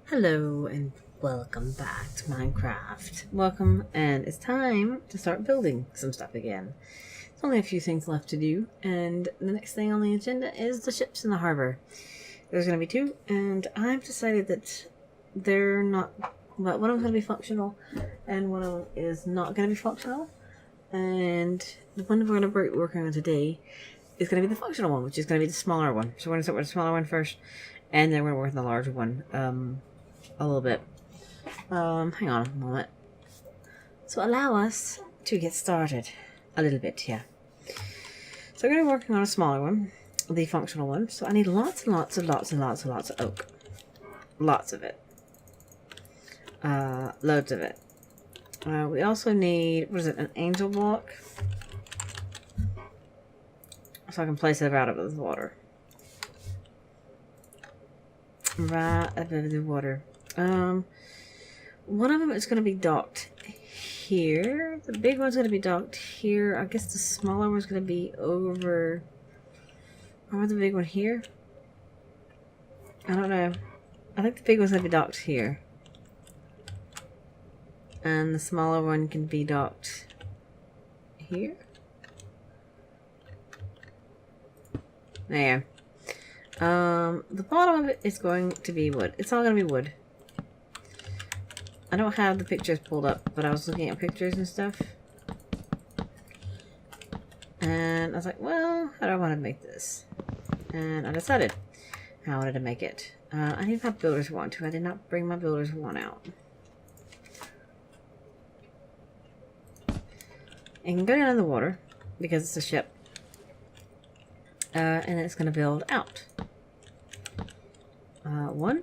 Hello and welcome back to Minecraft. Welcome, and it's time to start building some stuff again. There's only a few things left to do, and the next thing on the agenda is the ships in the harbor. There's going to be two, and I've decided that they're not, well, one of them's going to be functional, and one of them is not going to be functional. And the one we're going to be working on today is going to be the functional one, which is going to be the smaller one. So we're going to start with the smaller one first, and then we're going to work on the larger one. A little bit. Hang on a moment. So allow us to get started a little bit here. So we're going to be working on a smaller one, the functional one. So I need lots and lots of oak. Lots of it. Loads of it. We also need, what is it, an angel block? So I can place it right above the water. Right above the water. One of them is going to be docked here. The big one's going to be docked here. I guess the smaller one's going to be over the big one here. I don't know. I think the big one's going to be docked here. And the smaller one can be docked here. There. The bottom of it is going to be wood. It's all going to be wood. I don't have the pictures pulled up, but I was looking at pictures and stuff. And I was like, well, how do I want to make this? And I decided how I wanted to make it. I need my builder's wand too. I did not bring my builder's wand out. It can go down in the water because it's a ship. And then it's going to build out. One.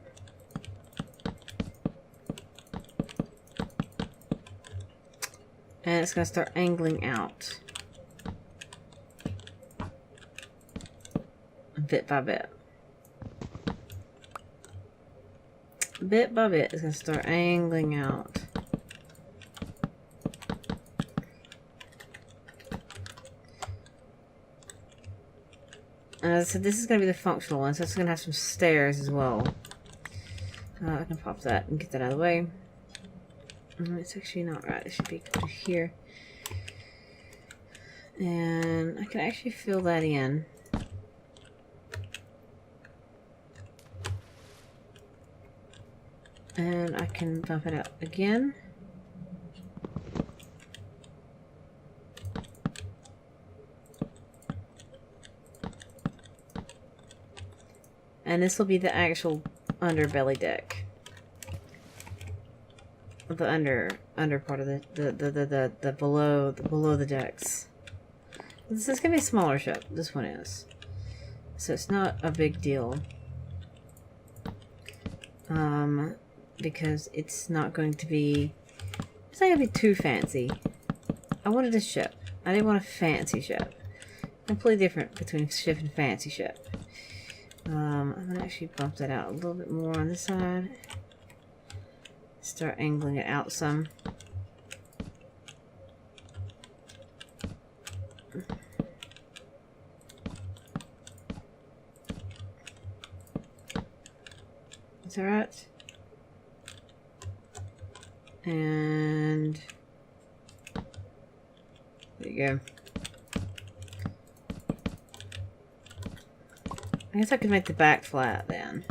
And it's going to start angling out. Bit by bit. Bit by bit, it's going to start angling out. So this is going to be the functional one, so it's going to have some stairs as well. I can pop that and get that out of the way. It's actually not right. It should be here. And I can actually fill that in. And I can bump it out again. And this will be the actual underbelly deck. The under part of the below the decks. This is gonna be a smaller ship. This one is, so it's not a big deal. Because it's not going to be too fancy. I wanted a ship. I didn't want a fancy ship. Completely different between ship and fancy ship. I'm gonna actually bump that out a little bit more on this side. Start angling it out some. Is that right? And there you go. I guess I could make the back flat then.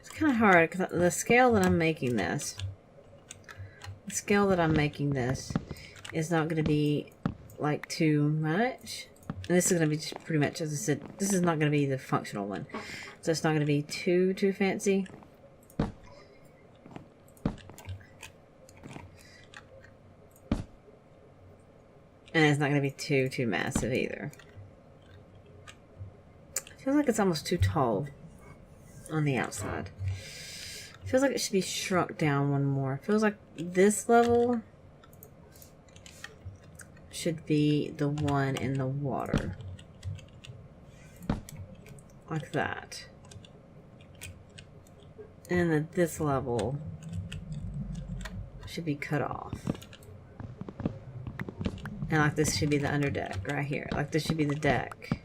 It's kind of hard because the scale that I'm making this, is not going to be like too much. And this is going to be just pretty much, as I said, this is not going to be the functional one. So it's not going to be too fancy. And it's not going to be too massive either. Feels like it's almost too tall on the outside. Feels like it should be shrunk down one more. Feels like this level should be the one in the water. Like that. And that this level should be cut off. And like this should be the underdeck right here. Like this should be the deck.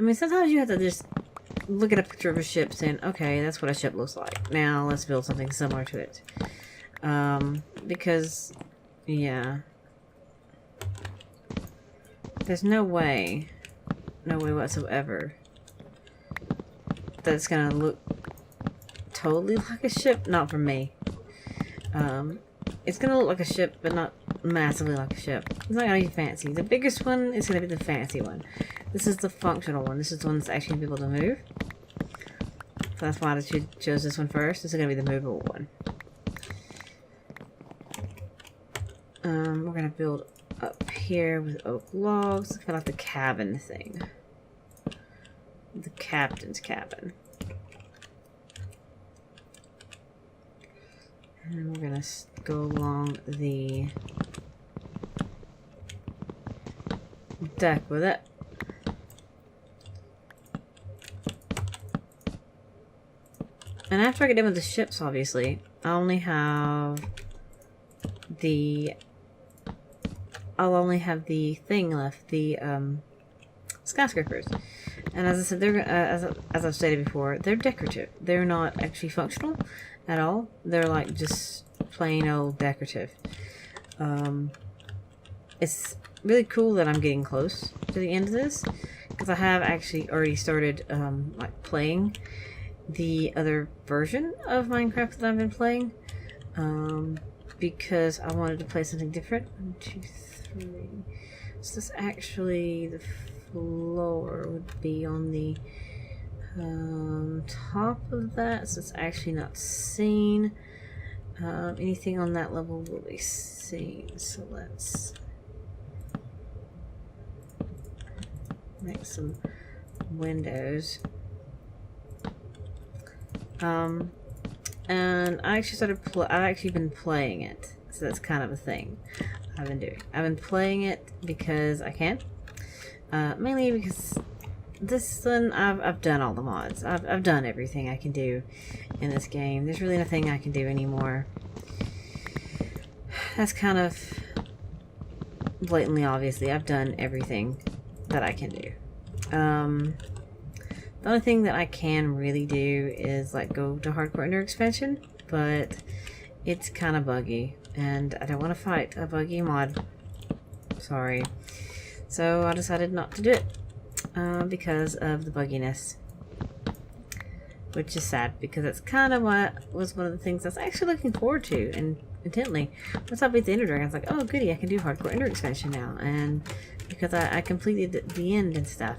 I mean, sometimes you have to just look at a picture of a ship saying, okay, that's what a ship looks like. Now let's build something similar to it. Because, yeah. There's no way whatsoever that it's gonna look totally like a ship. Not for me. It's gonna look like a ship, but not massively like a ship. It's not gonna be fancy. The biggest one is gonna be the fancy one. This is the functional one. This is the one that's actually gonna be able to move. So that's why I chose this one first. This is gonna be the movable one. We're gonna build up here with oak logs. It's kind of like the cabin thing. The captain's cabin. And we're gonna go along the deck with it. And after I get done with the ships, obviously, I'll only have the thing left, the skyscrapers. And as I said, they're as I've stated before, they're decorative. They're not actually functional at all. They're like just plain old decorative. It's really cool that I'm getting close to the end of this, because I have actually already started like playing the other version of Minecraft that I've been playing, because I wanted to play something different. 1, 2, 3. So this actually, the floor would be on the top of that, so it's actually not seen. Anything on that level will be seen. So let's make some windows. And I actually I've actually been playing it, so that's kind of a thing I've been doing. I've been playing it because I can, mainly because this one I've done all the mods. I've done everything I can do in this game. There's really nothing I can do anymore. That's kind of blatantly obviously. I've done everything that I can do. The only thing that I can really do is like go to hardcore ender expansion, but it's kind of buggy, and I don't want to fight a buggy mod. Sorry. So I decided not to do it because of the bugginess, which is sad, because it's kind of what was one of the things I was actually looking forward to and intently. Once I beat the Ender Dragon, I was like, oh goody, I can do hardcore ender expansion now, and because I completed the end and stuff.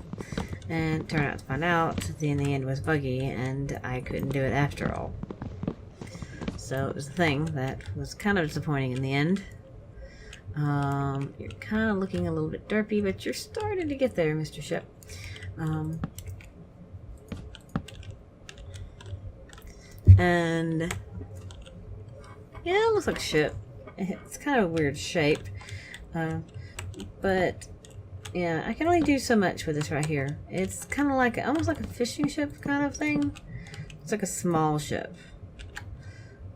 And turned out to find out that the end was buggy, and I couldn't do it after all. So it was the thing that was kind of disappointing in the end. You're kind of looking a little bit derpy, but you're starting to get there, Mr. Ship. And yeah, it looks like a ship. It's kind of a weird shape, but yeah, I can only do so much with this right here. It's kind of like almost like a fishing ship kind of thing. It's like a small ship.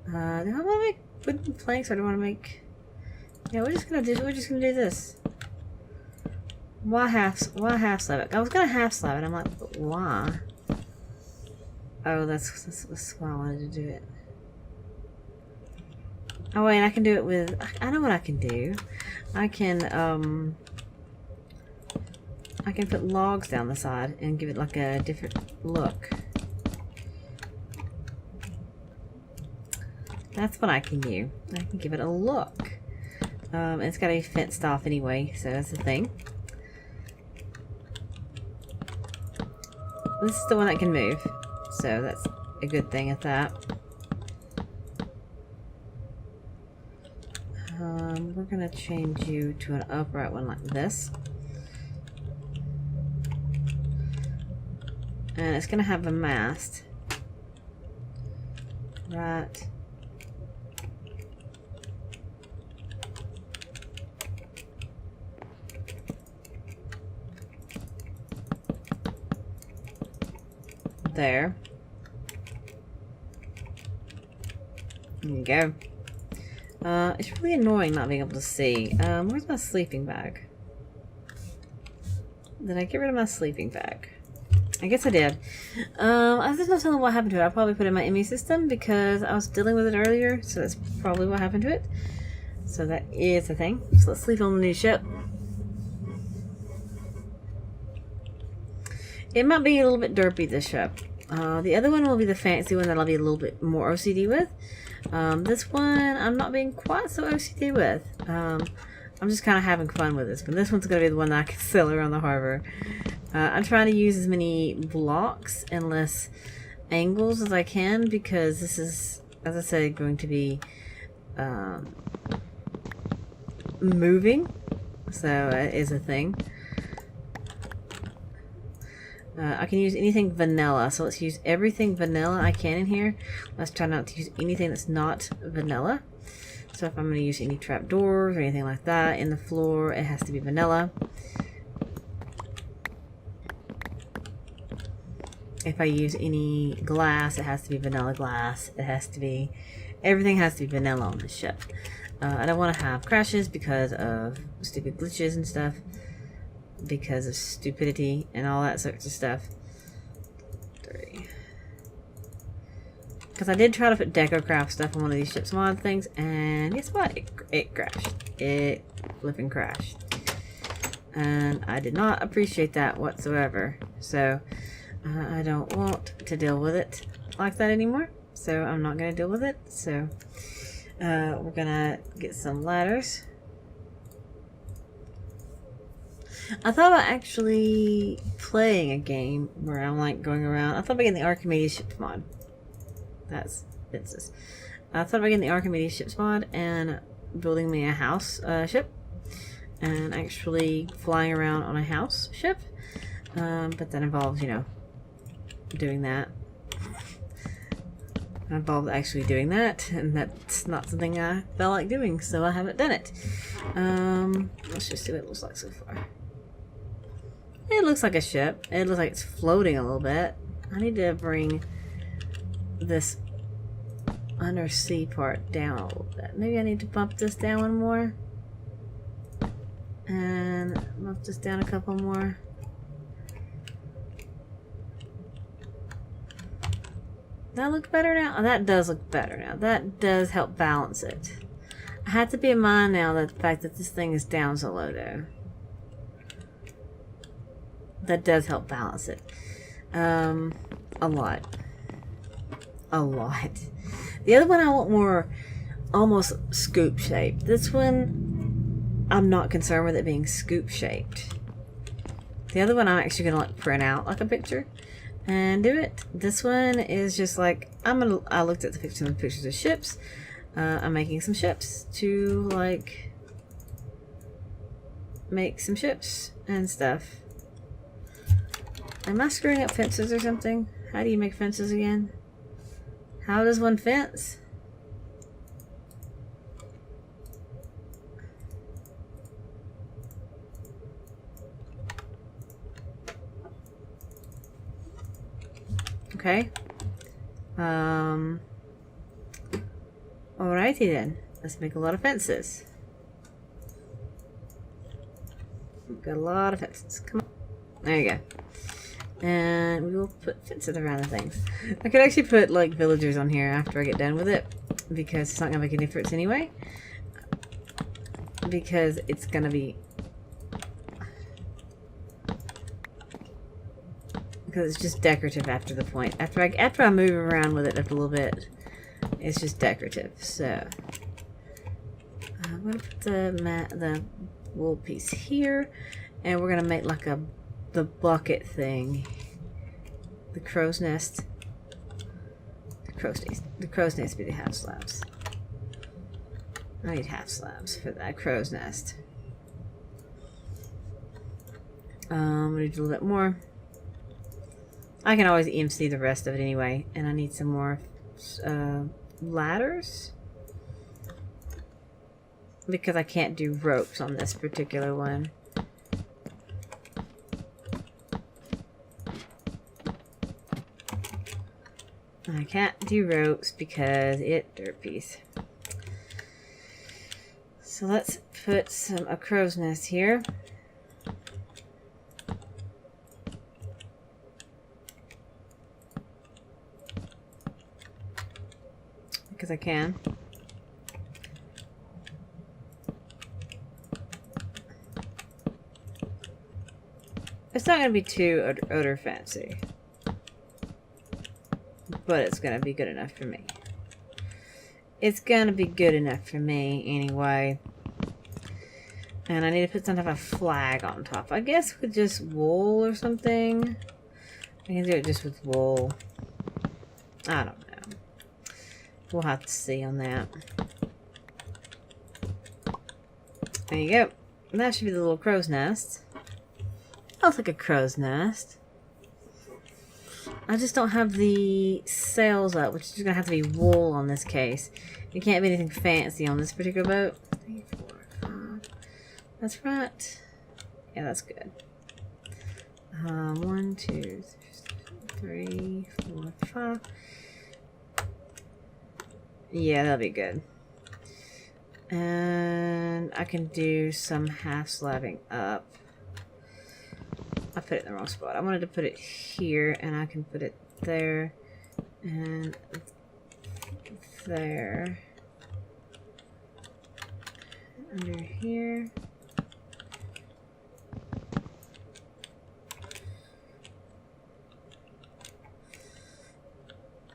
Do I want to make wooden planks, or do I want to make? Yeah, we're just gonna do this. Why half slab it? I was gonna half slab it. I'm like, but why? Oh, that's why I wanted to do it. Oh wait, I can do it with. I know what I can do. I can put logs down the side and give it like a different look. That's what I can do. I can give it a look. It's got to be fenced off anyway, so that's the thing. This is the one that can move, so that's a good thing at that. We're gonna change you to an upright one like this. And it's gonna have a mast. Right. There. There you go. It's really annoying not being able to see. Where's my sleeping bag? Did I get rid of my sleeping bag? I guess I did. I just don't know what happened to it. I probably put it in my ME system because I was dealing with it earlier, so that's probably what happened to it. So that is the thing. So let's sleep on the new ship. It might be a little bit derpy, this ship. The other one will be the fancy one that I'll be a little bit more OCD with. This one I'm not being quite so OCD with. I'm just kind of having fun with this one. This one's going to be the one that I can sail around the harbor. I'm trying to use as many blocks and less angles as I can because this is, as I said, going to be moving. So it is a thing. I can use anything vanilla, so let's use everything vanilla I can in here. Let's try not to use anything that's not vanilla. So if I'm going to use any trapdoors or anything like that in the floor, it has to be vanilla. If I use any glass, it has to be vanilla glass. It has to be, everything has to be vanilla on the ship. I don't want to have crashes because of stupid glitches and stuff. Because of stupidity and all that sorts of stuff. 3. Because I did try to put deco craft stuff on one of these ships mod things, and guess what? It crashed. It flipping crashed. And I did not appreciate that whatsoever. So I don't want to deal with it like that anymore. So I'm not going to deal with it. So we're going to get some ladders. I thought about actually playing a game where I'm like going around. I thought about getting the Archimedes ships mod. That's Vince's. I thought about getting the Archimedes ships mod and building me a house ship and actually flying around on a house ship. But that involves, you know, doing that. It involves actually doing that, and that's not something I felt like doing, so I haven't done it. Let's just see what it looks like so far. It looks like a ship. It looks like it's floating a little bit. I need to bring this undersea part down a little bit. Maybe I need to bump this down one more. And bump this down a couple more. That look better now? Oh, that does look better now. That does help balance it. I have to be in mind now that the fact that this thing is down so low there. That does help balance it. A lot. A lot. The other one I want more almost scoop shaped. This one, I'm not concerned with it being scoop shaped. The other one I'm actually going to like print out like a picture and do it. This one is just like, I looked at the pictures of ships. I'm making some ships to like make some ships and stuff. Am I screwing up fences or something? How do you make fences again? How does one fence? Okay. Alrighty then. Let's make a lot of fences. We've got a lot of fences. Come on. There you go. And we will put fences around the things. I could actually put like villagers on here after I get done with it, because it's not gonna make a difference anyway. Because it's gonna be, because it's just decorative after the point. After I move around with it a little bit, it's just decorative. So I'm gonna put the wool piece here, and we're gonna make like the bucket thing. The crow's nest. The crow's nest be the half slabs. I need half slabs for that crow's nest. We need a little bit more. I can always EMC the rest of it anyway, and I need some more ladders because I can't do ropes on this particular one. I can't do ropes because it derpies. So let's put a crow's nest here. because I can. It's not going to be too odor fancy, but it's going to be good enough for me. It's going to be good enough for me anyway. And I need to put some type of flag on top. I guess with just wool or something. I can do it just with wool. I don't know. We'll have to see on that. There you go. That should be the little crow's nest. Looks like a crow's nest. I just don't have the sails up, which is going to have to be wool on this case. It can't be anything fancy on this particular boat. 3, 4, 5. That's right. Yeah, that's good. 1, 2, 3, 4, 5. Yeah, that'll be good. And I can do some half slabbing up. I put it in the wrong spot. I wanted to put it here, and I can put it there and there. Under here.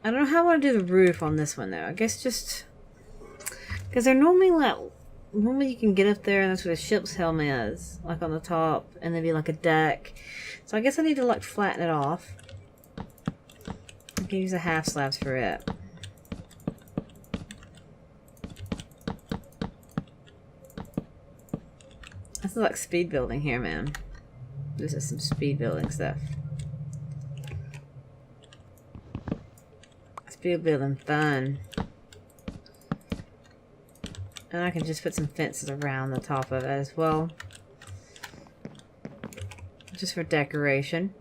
I don't know how I want to do the roof on this one though. I guess just because they're normally like, normally you can get up there and that's where the ship's helm is, like on the top, and there'd be like a deck. So I guess I need to like flatten it off. I can use the half slabs for it. This is like speed building here, man. This is some speed building stuff. Speed building fun. And I can just put some fences around the top of it as well. Just for decoration.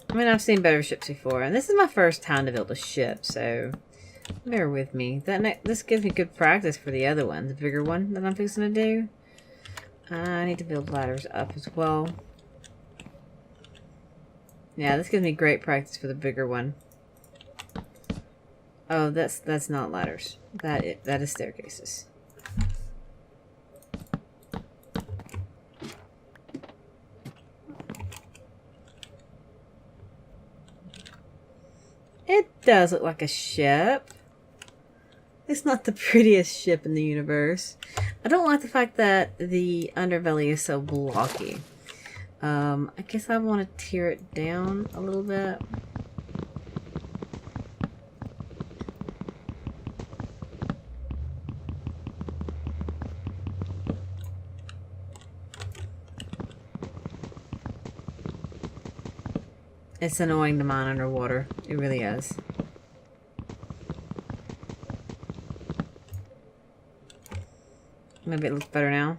I mean, I've seen better ships before, and this is my first time to build a ship, so bear with me. This gives me good practice for the other one, the bigger one that I'm fixing to do. I need to build ladders up as well. Yeah, this gives me great practice for the bigger one. Oh, that's not ladders. That is staircases. It does look like a ship. It's not the prettiest ship in the universe. I don't like the fact that the underbelly is so blocky. I guess I want to tear it down a little bit. It's annoying to mine underwater. It really is. Maybe it looks better now.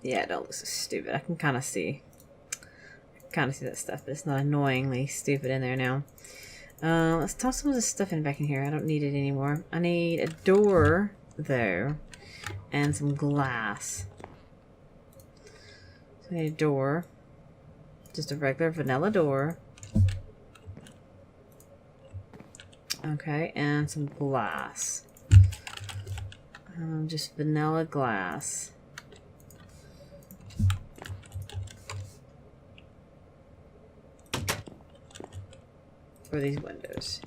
Yeah, it don't look so stupid. I can kind of see. That stuff, but it's not annoyingly stupid in there now. Let's toss some of this stuff back in here. I don't need it anymore. I need a door there and some glass. So I need a door. Just a regular vanilla door. Okay, and some glass. Just vanilla glass. For these windows.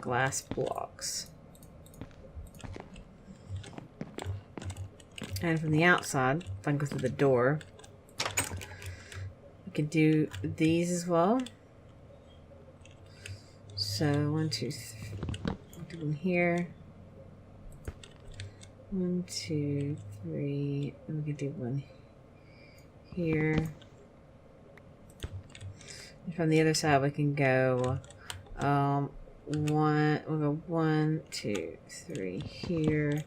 Glass blocks. And from the outside, if I can go through the door, we could do these as well. So 1, 2, 3. I'll do one here. 1, 2, 3. And we could do one here. And from the other side, we can go we'll go 1, 2, 3 here.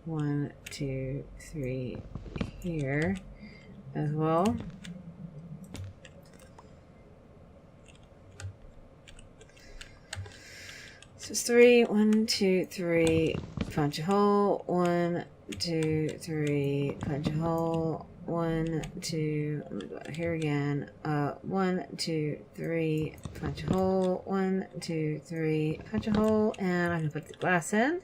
1, 2, 3 here as well. So it's 3, 1, 2, 3, punch a hole, 1, 2, 3, punch a hole, 1, 2, let me go out here again, 1, 2, 3, punch a hole, 1, 2, 3, punch a hole, and I can put the glass in.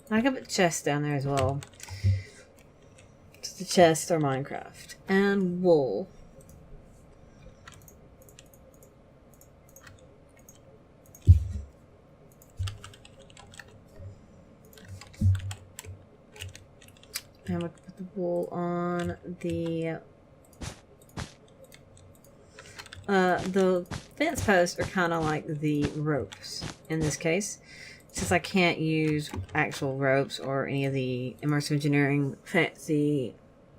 I can put chests down there as well. Just a chest or Minecraft. And wool. And we'll put the wool on the fence posts are kind of like the ropes in this case. Since I can't use actual ropes or any of the immersive engineering fancy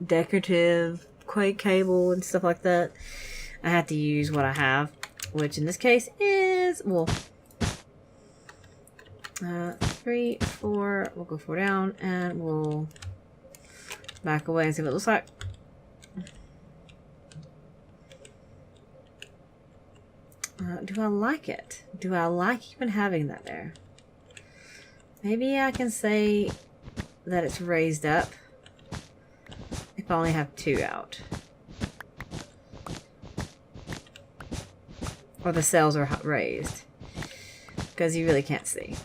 decorative quake cable and stuff like that, I have to use what I have, which in this case is wool. 3, 4, we'll go 4 down, and we'll back away and see what it looks like. Do I like it? Do I like even having that there? Maybe I can say that it's raised up if I only have 2 out. Or the cells are raised. Because you really can't see.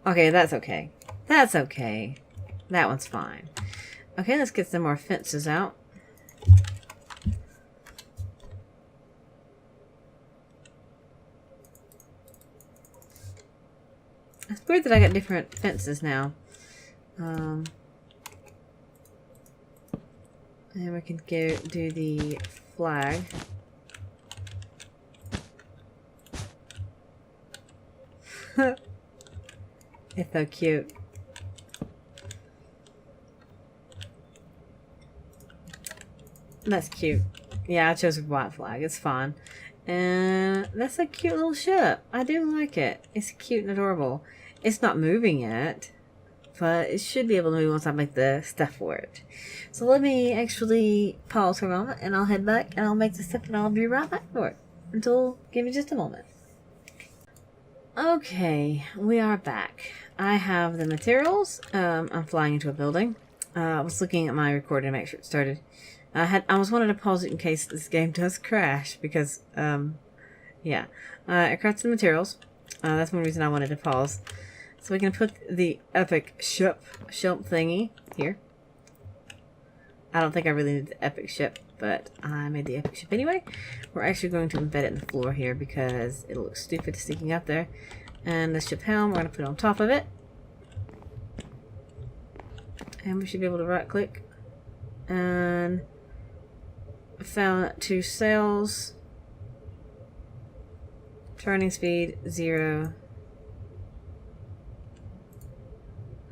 Okay, that's okay. That's okay. That one's fine. Okay, let's get some more fences out. It's weird that I got different fences now. And we can go do the flag. It's so cute. That's cute. Yeah, I chose a white flag. It's fun. And that's a cute little ship. I do like it. It's cute and adorable. It's not moving yet, but it should be able to move once I make the stuff for it. So let me actually pause for a moment, and I'll head back, and I'll make the stuff, and I'll be right back for it. Give me just a moment. Okay, we are back. I have the materials. I'm flying into a building. I was looking at my recording to make sure it started. I was wanting to pause it in case this game does crash because, yeah. I crafted the materials. That's one reason I wanted to pause. So we can put the epic ship thingy here. I don't think I really need the epic ship, but I made the epic ship anyway. We're actually going to embed it in the floor here because it looks stupid sticking up there. And the ship helm, we're going to put on top of it. And we should be able to right click. And I found 2 sails. Turning speed 0.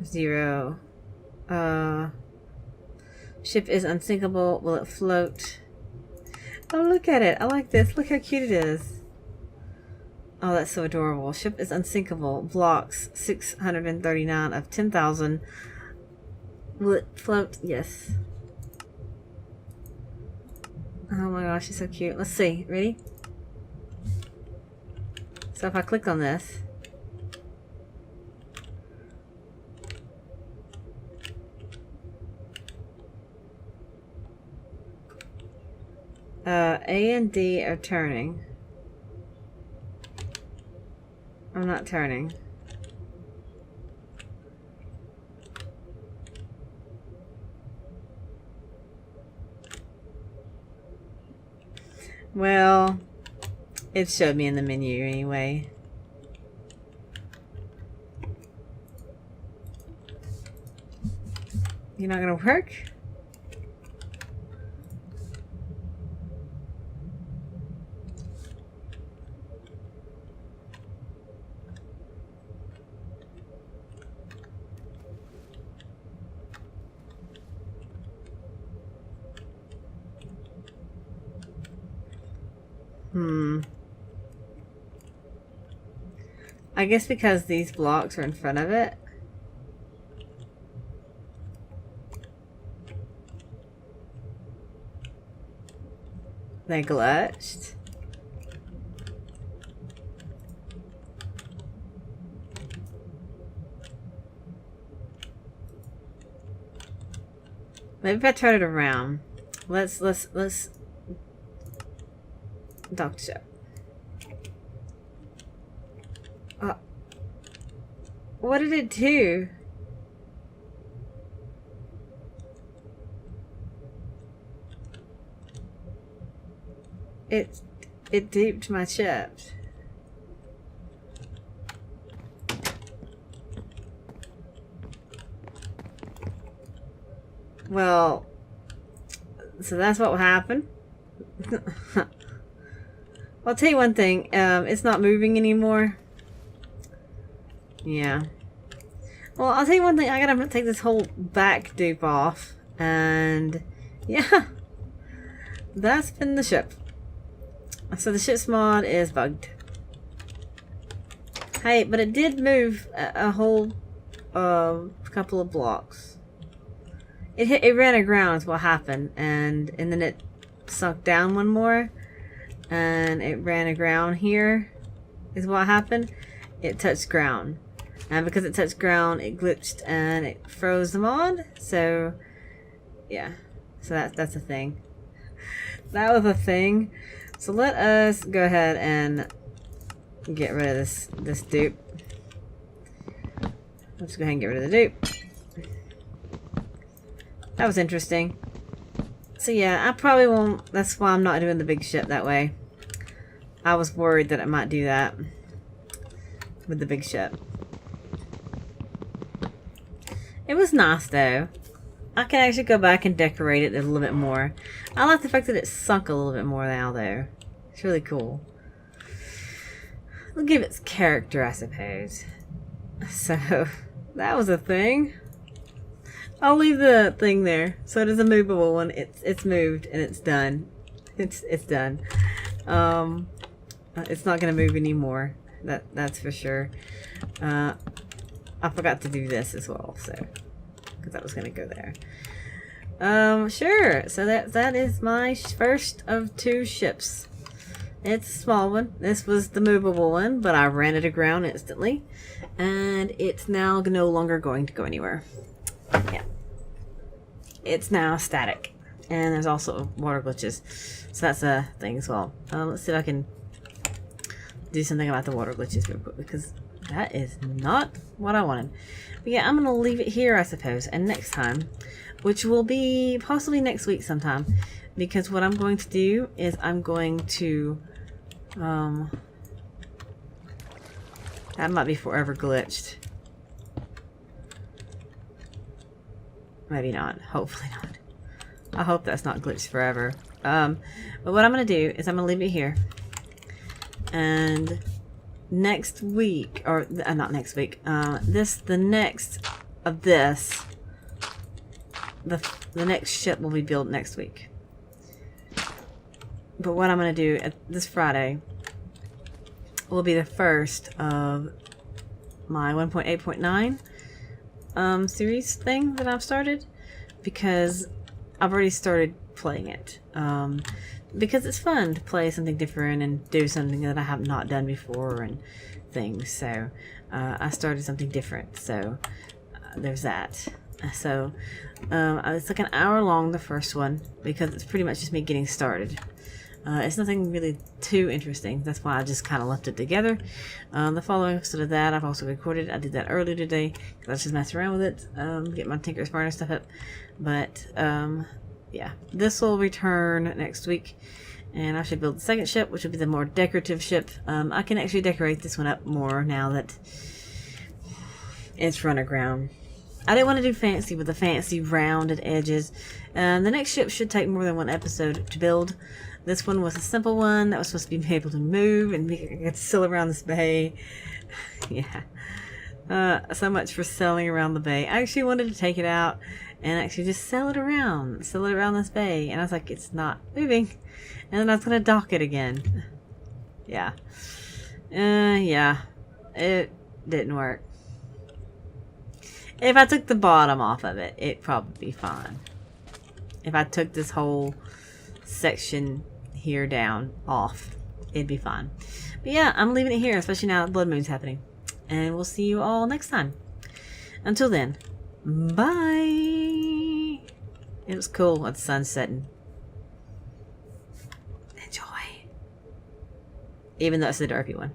0. Ship is unsinkable. Will it float? Oh, look at it. I like this. Look how cute it is. Oh, that's so adorable. Ship is unsinkable. Blocks 639 of 10,000. Will it float? Yes. Oh my gosh, it's so cute. Let's see. Ready? So if I click on this, A and D are turning. I'm not turning. Well, it showed me in the menu anyway. You're not gonna work? I guess because these blocks are in front of it. They glitched. Maybe if I turn it around. Let's dock ship. What did it do? It duped my chips. Well, so that's what will happen. I'll tell you one thing. It's not moving anymore. Yeah. Well, I'll tell you one thing. I gotta take this whole back dupe off. And yeah. That's been the ship. So the ship's mod is bugged. Hey, but it did move a whole couple of blocks. It ran aground is what happened, and then it sunk down one more, and it ran aground here is what happened. It touched ground, and because it touched ground, it glitched and it froze the mod. So yeah, so that's a thing. That was a thing. So let us go ahead and get rid of this dupe. Let's go ahead and get rid of the dupe. That was interesting. So yeah, I probably won't. That's why I'm not doing the big ship that way. I was worried that it might do that with the big ship. It was nice though. I can actually go back and decorate it a little bit more. I like the fact that it sunk a little bit more now though. It's really cool. It'll give its character, I suppose. So, that was a thing. I'll leave the thing there. So it is a movable one. It's moved and it's done. It's done. It's not gonna move anymore. That's for sure. I forgot to do this as well, so because that was gonna go there. Sure. So that is my first of 2 ships. It's a small one. This was the movable one, but I ran it aground instantly, and it's now no longer going to go anywhere. Yeah. It's now static, and there's also water glitches, so that's a thing as well. Let's see if I can do something about the water glitches real quick, because that is not what I wanted. But yeah, I'm gonna leave it here, I suppose, and next time, which will be possibly next week sometime, because what I'm going to do is I'm going to that might be forever glitched. Maybe not. Hopefully not. I hope that's not glitched forever. But what I'm going to do is I'm going to leave it here. And next week, or not next week, the next of this, the next ship will be built next week. But what I'm going to do this Friday will be the first of my 1.8.9 series thing that I've started, because I've already started playing it. Because it's fun to play something different and do something that I have not done before and things. So I started something different. So there's that. So it's like an hour long, the first one, because it's pretty much just me getting started. It's nothing really too interesting. That's why I just kind of left it together. The following episode of that I've also recorded. I did that earlier today because I was just messing around with it, get my Tinker's Burner stuff up. But yeah, this will return next week, and I should build the second ship, which will be the more decorative ship. I can actually decorate this one up more now that it's run aground. I didn't want to do fancy with the fancy rounded edges. The next ship should take more than one episode to build. This one was a simple one that was supposed to be able to move and get to sail around this bay. Yeah. So much for sailing around the bay. I actually wanted to take it out and actually just sail it around this bay. And I was like, it's not moving. And then I was going to dock it again. Yeah. Yeah. It didn't work. If I took the bottom off of it, it'd probably be fine. If I took this whole section here down off. It'd be fine. But yeah, I'm leaving it here, especially now that Blood Moon's happening. And we'll see you all next time. Until then, bye. It was cool at the sun setting. Enjoy. Even though it's the derpy one.